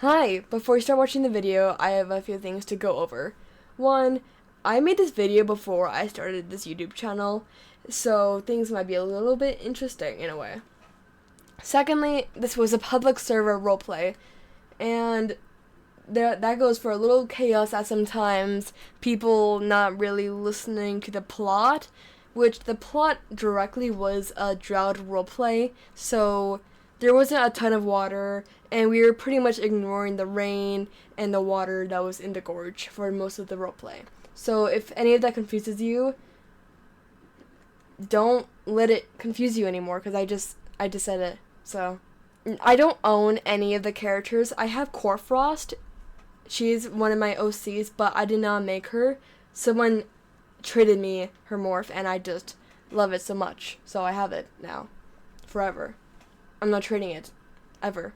Hi! Before we start watching the video, I have a few things to go over. One, I made this video before I started this YouTube channel, so things might be a little bit interesting in a way. Secondly, this was a public server roleplay, and that goes for a little chaos at sometimes, people not really listening to the plot, which the plot directly was a drought roleplay, so there wasn't a ton of water, and we were pretty much ignoring the rain and the water that was in the gorge for most of the roleplay. So if any of that confuses you, don't let it confuse you anymore, because I just said it. So I don't own any of the characters. I have QuartFrost. She's one of my OCs, but I did not make her. Someone traded me her morph, and I just love it so much. So I have it now. Forever. I'm not trading it. Ever.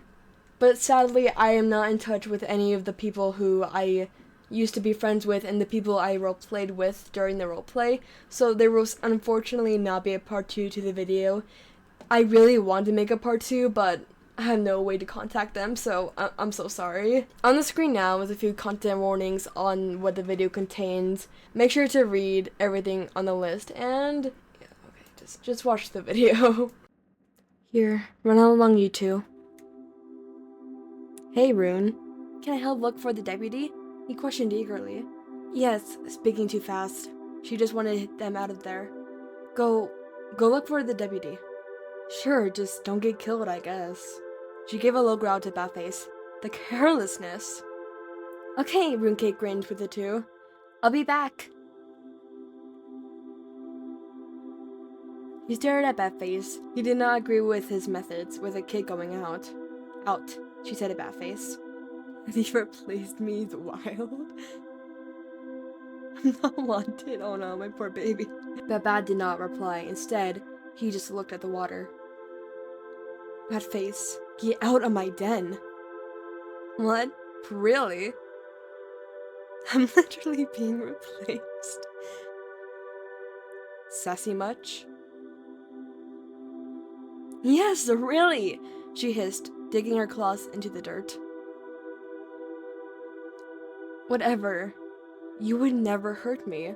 But sadly, I am not in touch with any of the people who I used to be friends with and the people I roleplayed with during the roleplay. So there will unfortunately not be a part 2 to the video. I really want to make a part 2, but I have no way to contact them, so I'm so sorry. On the screen now is a few content warnings on what the video contains. Make sure to read everything on the list, and yeah, okay, just watch the video. Here, run along you two. Hey, Rune. Can I help look for the deputy? He questioned eagerly. Yes, speaking too fast. She just wanted them out of there. Go look for the deputy. Sure, just don't get killed, I guess. She gave a low growl to Batface. The carelessness. Okay, Runecake grinned with the two. I'll be back. He stared at Batface. He did not agree with his methods, with a kid going out. Out, she said to Batface. He replaced me, the wild. I'm not wanted. Oh no, my poor baby. But Bat did not reply. Instead, he just looked at the water. Batface, get out of my den. What? Really? I'm literally being replaced. Sassy much? Yes, really, she hissed, digging her claws into the dirt. Whatever. You would never hurt me.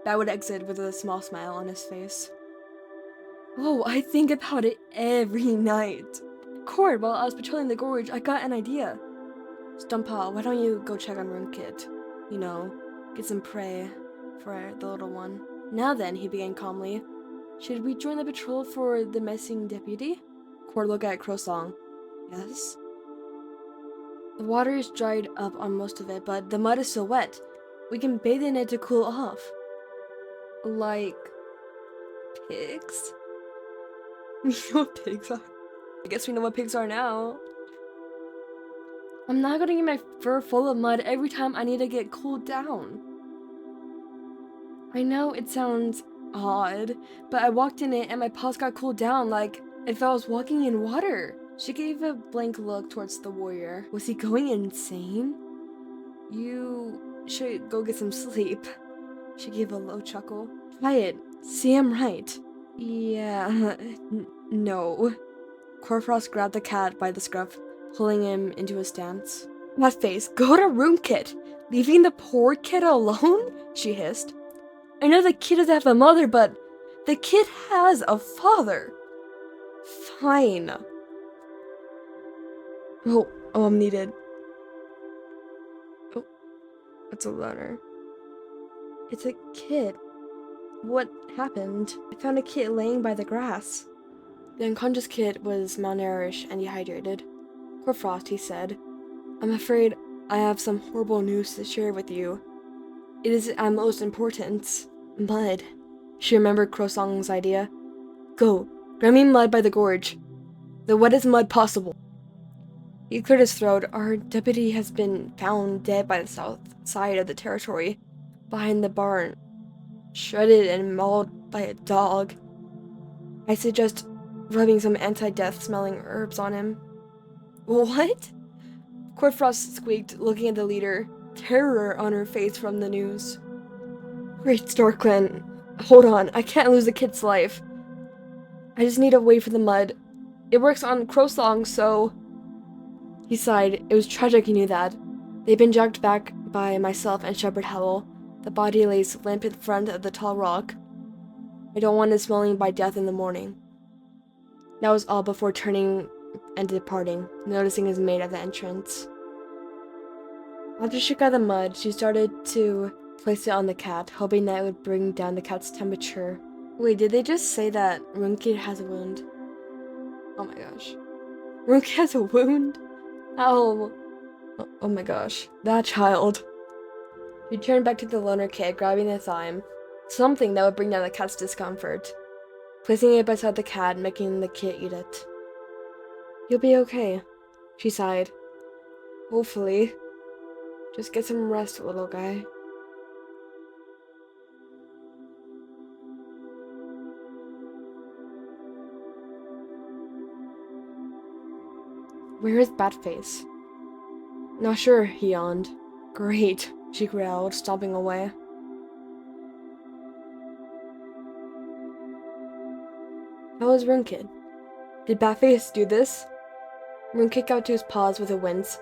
Bat would exit with a small smile on his face. Oh, I think about it every night. Cord, while I was patrolling the gorge, I got an idea. Stumpa, why don't you go check on Runekit? You know, get some prey for the little one. Now then, he began calmly. Should we join the patrol for the missing deputy? Cord looked at Crowsong. Yes? The water is dried up on most of it, but the mud is still wet. We can bathe in it to cool off. Like pigs? We know what pigs are. I guess we know what pigs are now. I'm not gonna get my fur full of mud every time I need to get cooled down. I know it sounds odd, but I walked in it and my paws got cooled down like if I was walking in water. She gave a blank look towards the warrior. Was he going insane? You should go get some sleep. She gave a low chuckle. Quiet. See, I'm right. Yeah, no. QuartFrost grabbed the cat by the scruff, pulling him into a stance. Batface, go to Runekit! Leaving the poor kid alone? She hissed. I know the kid doesn't have a mother, but the kid has a father. Fine. Oh, I'm needed. Oh, it's a runner. It's a kid. What happened? I found a kid laying by the grass. The unconscious kid was malnourished and dehydrated. QuartFrost, he said. I'm afraid I have some horrible news to share with you. It is most important. Mud. She remembered Crowsong's idea. Go, grab me mud by the gorge. The wettest mud possible. He cleared his throat. Our deputy has been found dead by the south side of the territory, behind the barn, shredded and mauled by a dog. I suggest rubbing some anti-death smelling herbs on him. What? QuartFrost squeaked, looking at the leader, terror on her face from the news. Great Storkland, hold on, I can't lose the kid's life. I just need to wait for the mud. It works on Crowsong, so... He sighed. It was tragic he knew that. They'd been dragged back by myself and Shepherd Howell. The body lays limp in front of the tall rock. I don't want it smelling by death in the morning. That was all before turning and departing, noticing his mate at the entrance. After she got the mud, she started to place it on the cat, hoping that it would bring down the cat's temperature. Wait, did they just say that Runekid has a wound? Oh my gosh. Runekid has a wound? Ow. Oh my gosh. That child. She turned back to the loner kid, grabbing the thyme, something that would bring down the cat's discomfort, placing it beside the cat, making the kid eat it. You'll be okay, she sighed. Hopefully. Just get some rest, little guy. Where is Batface? Not sure, he yawned. Great, she growled, stomping away. How was Runekid? Did Batface do this? Rune kicked out to his paws with a wince.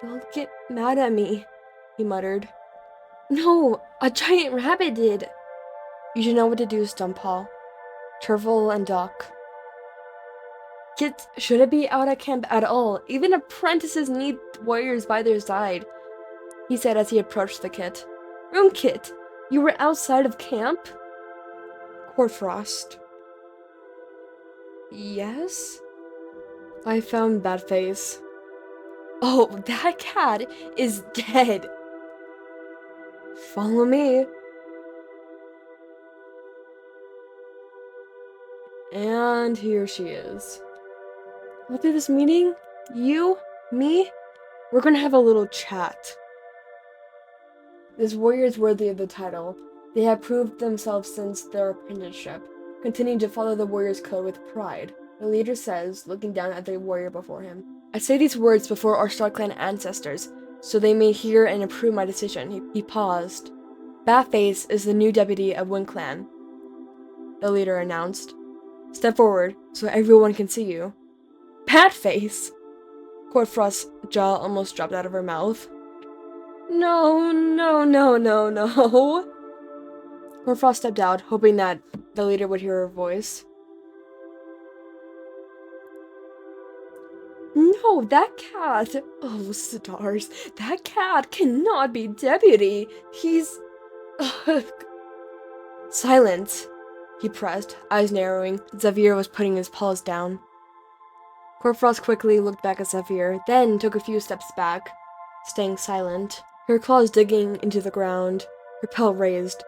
Don't get mad at me, he muttered. No, a giant rabbit did. You should know what to do, Stumpaw. Turtle and Doc. Kids shouldn't be out at camp at all. Even apprentices need warriors by their side, he said as he approached the kit. Runekid, you were outside of camp? QuartFrost. Yes? I found Batface. Oh, that cat is dead. Follow me. And here she is. After this meeting, you, me, we're gonna have a little chat. This warrior is worthy of the title. They have proved themselves since their apprenticeship, continuing to follow the warrior's code with pride, the leader says, looking down at the warrior before him. I say these words before our Star Clan ancestors, so they may hear and approve my decision. He paused. Batface is the new deputy of windclan, the leader announced. Step forward, so everyone can see you. Batface! QuartFrost's jaw almost dropped out of her mouth. No. QuartFrost stepped out, hoping that the leader would hear her voice. No, that cat! Oh, stars. That cat cannot be deputy. He's... Silence, he pressed, eyes narrowing. Xavier was putting his paws down. QuartFrost quickly looked back at Xavier, then took a few steps back, staying silent, her claws digging into the ground, her pelt raised.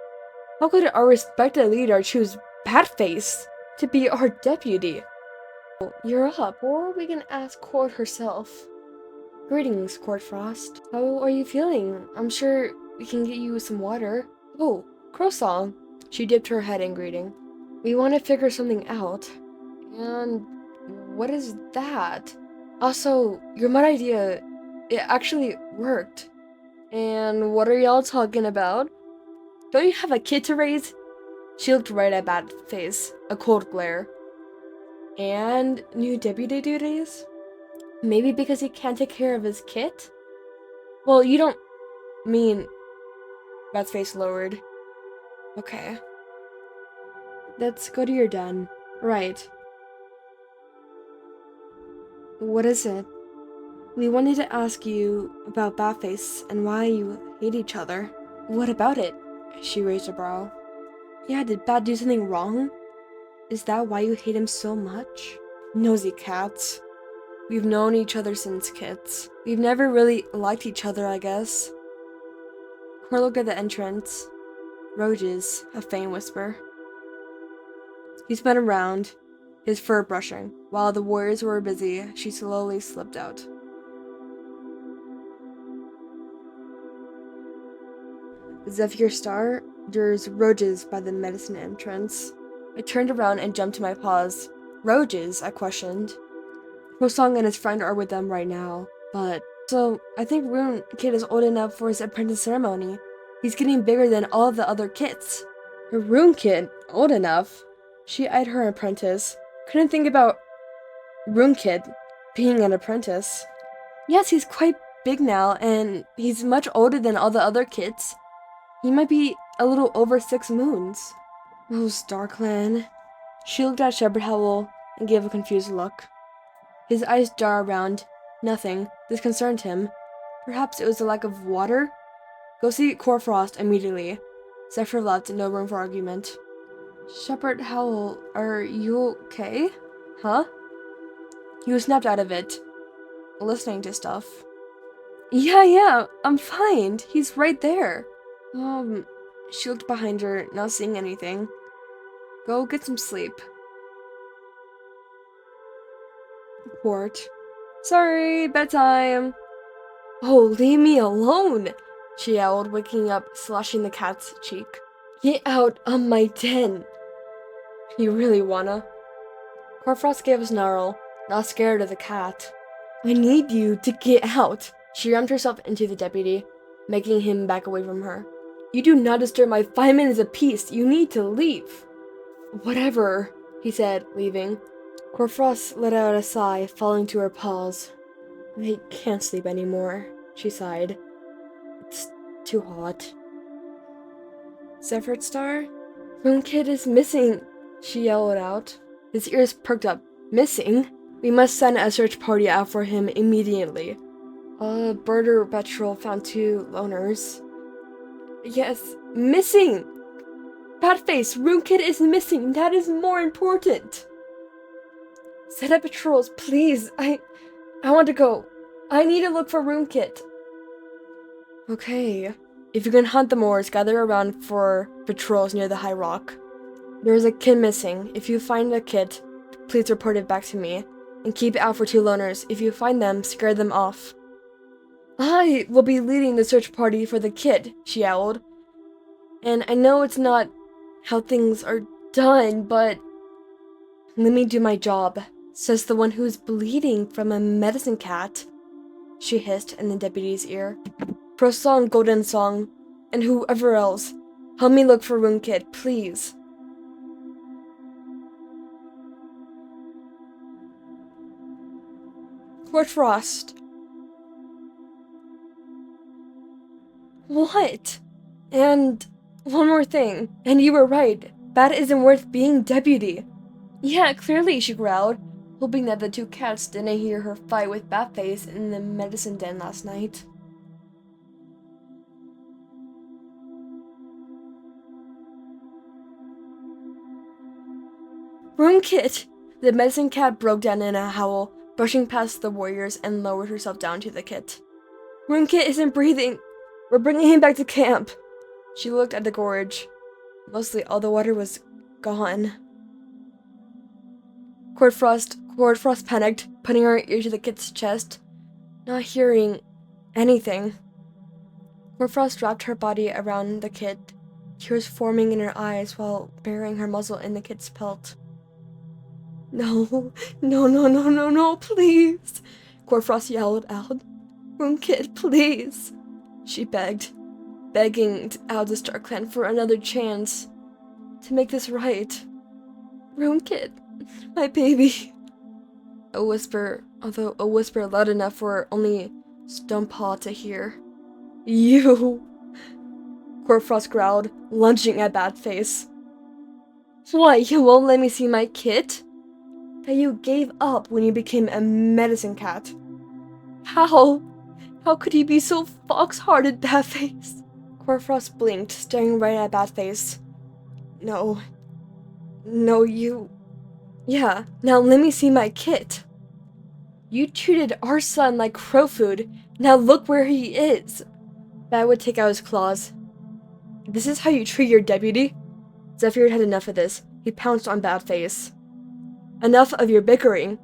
How could our respected leader choose Batface to be our deputy? You're up, or we can ask Court herself. Greetings, QuartFrost. How are you feeling? I'm sure we can get you some water. Oh, Crowsong. She dipped her head in greeting. We want to figure something out. And what is that? Also, your mud idea, it actually worked. And what are y'all talking about? Don't you have a kid to raise? She looked right at Batface, a cold glare. And new deputy duties? Maybe because he can't take care of his kit? Well, you don't mean... Batface lowered. Okay. Let's go to your den. Right. What is it? We wanted to ask you about Batface and why you hate each other. What about it? She raised a brow. Yeah, did Bat do something wrong? Is that why you hate him so much? Nosy cats. We've known each other since kids. We've never really liked each other, I guess. Cor looked at the entrance. Roges, a faint whisper. He spun around, his fur brushing. While the warriors were busy, she slowly slipped out. Zephyr Star, there's Roges by the medicine entrance. I turned around and jumped to my paws. Roges? I questioned. Rosong and his friend are with them right now, but... So, I think Runekid is old enough for his apprentice ceremony. He's getting bigger than all of the other kits. Her Runekid? Old enough? She eyed her apprentice. Couldn't think about Runekid being an apprentice. Yes, he's quite big now, and he's much older than all the other kids. He might be a little over 6 moons. Oh, StarClan. She looked at Shepherd Howl and gave a confused look. His eyes jar around. Nothing. This concerned him. Perhaps it was the lack of water? Go see QuartFrost immediately. Zephyr left, no room for argument. Shepherd Howl, are you okay? Huh? He was snapped out of it, listening to stuff. Yeah, I'm fine. He's right there. She looked behind her, not seeing anything. Go get some sleep. Quart. Sorry, bedtime. Oh, leave me alone, she yelled, waking up, slashing the cat's cheek. Get out of my den. You really wanna? QuartFrost gave a snarl, not scared of the cat. I need you to get out. She rammed herself into the deputy, making him back away from her. You do not disturb my 5 minutes apiece. You need to leave. Whatever, he said, leaving. QuartFrost let out a sigh, falling to her paws. I can't sleep anymore, she sighed. It's too hot. Zephyr Star? Kid is missing, she yelled out. His ears perked up. Missing? We must send a search party out for him immediately. Birder Petrol found 2 loners. Yes, missing! Badface, Kid is missing. That is more important. Set up patrols, please. I want to go. I need to look for Kid. Okay. If you can hunt the moors, gather around for patrols near the high rock. There is a kid missing. If you find a kid, please report it back to me. And keep it out for 2 loners. If you find them, scare them off. I will be leading the search party for the kid, she yelled. And I know it's not how things are done, but let me do my job, says the one who's bleeding from a medicine cat, she hissed in the deputy's ear. Prosong, Golden Song, and whoever else, help me look for Kid, please. QuartFrost. What? And one more thing. And you were right. Bat isn't worth being deputy. Yeah, clearly, she growled, hoping that the 2 cats didn't hear her fight with Batface in the medicine den last night. Kid! The medicine cat broke down in a howl, brushing past the warriors and lowered herself down to the kit. Kid isn't breathing. We're bringing him back to camp. She looked at the gorge. Mostly all the water was gone. QuartFrost panicked, putting her ear to the kit's chest, not hearing anything. QuartFrost wrapped her body around the kit, tears forming in her eyes while burying her muzzle in the kit's pelt. No, please, QuartFrost yelled out. Kid, please, she begged, begging out the StarClan for another chance to make this right. Kid, my baby. A whisper, although a whisper loud enough for only Stonepaw to hear. You! QuartFrost growled, lunging at Badface. What, you won't let me see my kit? That you gave up when you became a medicine cat. How? How could you be so fox-hearted, Badface? QuartFrost blinked, staring right at Badface. No, you... Yeah, now let me see my kit. You treated our son like crow food. Now look where he is. Bad would take out his claws. This is how you treat your deputy? Zephyr had enough of this. He pounced on Badface. Enough of your bickering.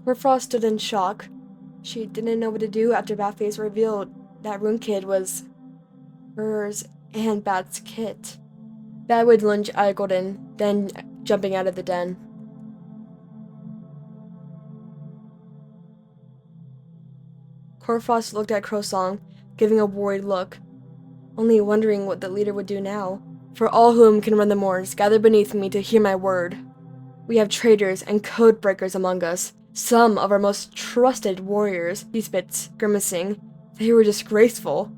QuartFrost stood in shock. She didn't know what to do after Badface revealed that Kid was hers and Bad's kit. Bad would lunge at Golden, then jumping out of the den. QuartFrost looked at Crowsong, giving a worried look, only wondering what the leader would do now. For all whom can run the moors, gather beneath me to hear my word. We have traitors and code breakers among us. Some of our most trusted warriors, he spits, grimacing. They were disgraceful.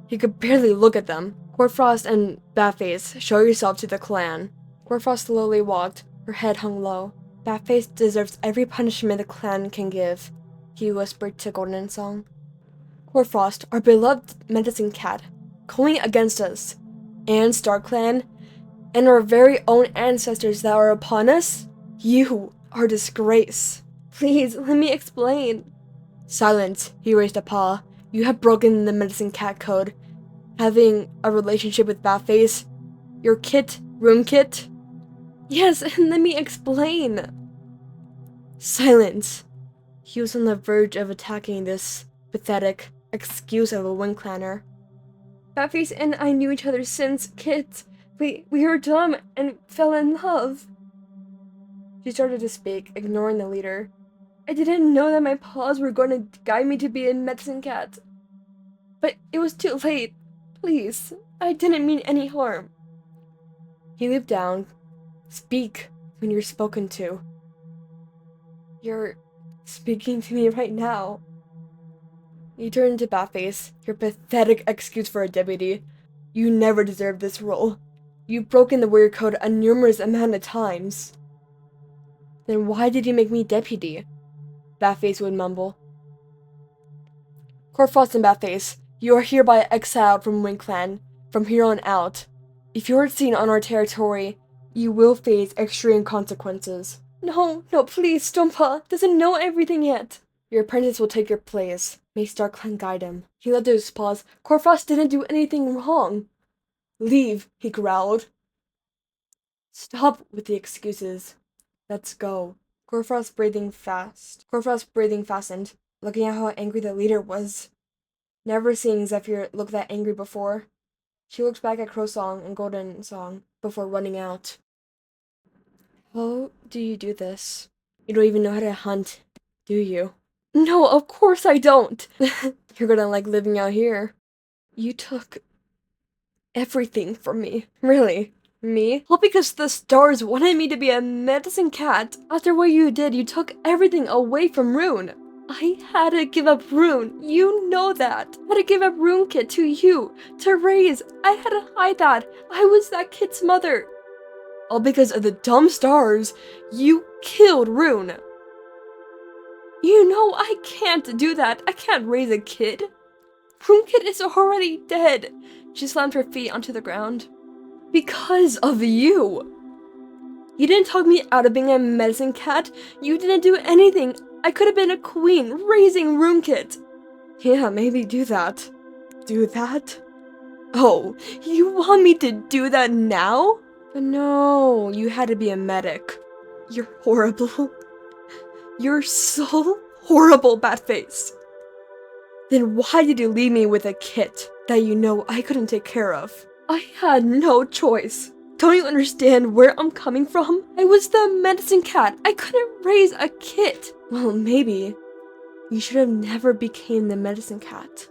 He could barely look at them. QuartFrost and Batface, show yourself to the clan. QuartFrost slowly walked, her head hung low. Batface deserves every punishment the clan can give, he whispered to Golden Song. QuartFrost, our beloved medicine cat, going against us, and Star Clan, and our very own ancestors that are upon us? You are a disgrace. Please, let me explain. Silence, he raised a paw. You have broken the medicine cat code. Having a relationship with Batface, your kit, room kit? Yes, and let me explain. Silence. He was on the verge of attacking this pathetic excuse of a windclanner. Batface and I knew each other since kids. We were dumb and fell in love. She started to speak, ignoring the leader. I didn't know that my paws were going to guide me to be a medicine cat. But it was too late. Please, I didn't mean any harm. He leaped down. Speak when you're spoken to. You're speaking to me right now. He turned to Batface. Your pathetic excuse for a deputy. You never deserved this role. You've broken the warrior code a numerous amount of times. Then why did you make me deputy? Batface would mumble. QuartFrost and Batface, you are hereby exiled from windclan. From here on out, if you are seen on our territory, you will face extreme consequences. No, please, Stompa doesn't know everything yet. Your apprentice will take your place. May Star Clan guide him. He lifted his paws. QuartFrost didn't do anything wrong. Leave, he growled. Stop with the excuses. Let's go. QuartFrost breathing fastened, looking at how angry the leader was. Never seen Zephyr look that angry before. She looked back at Crowsong and Golden Song before running out. How do you do this? You don't even know how to hunt, do you? No, of course I don't! You're gonna like living out here. You took everything from me. Really? Me? All because the stars wanted me to be a medicine cat. After what you did, you took everything away from Rune. I had to give up Rune. You know that. I had to give up Rune Kit to you, to raise. I had to hide that. I was that kid's mother. All because of the dumb stars. You killed Rune. You know I can't do that. I can't raise a kid. Rune Kit is already dead. She slammed her feet onto the ground. Because of you. You didn't talk me out of being a medicine cat. You didn't do anything. I could have been a queen raising Rune Kit. Yeah, maybe do that. Do that? Oh, you want me to do that now? But no, you had to be a medic. You're horrible. You're so horrible, Batface. Then why did you leave me with a kit that you know I couldn't take care of? I had no choice. Don't you understand where I'm coming from? I was the medicine cat. I couldn't raise a kit. Well, maybe you should have never became the medicine cat.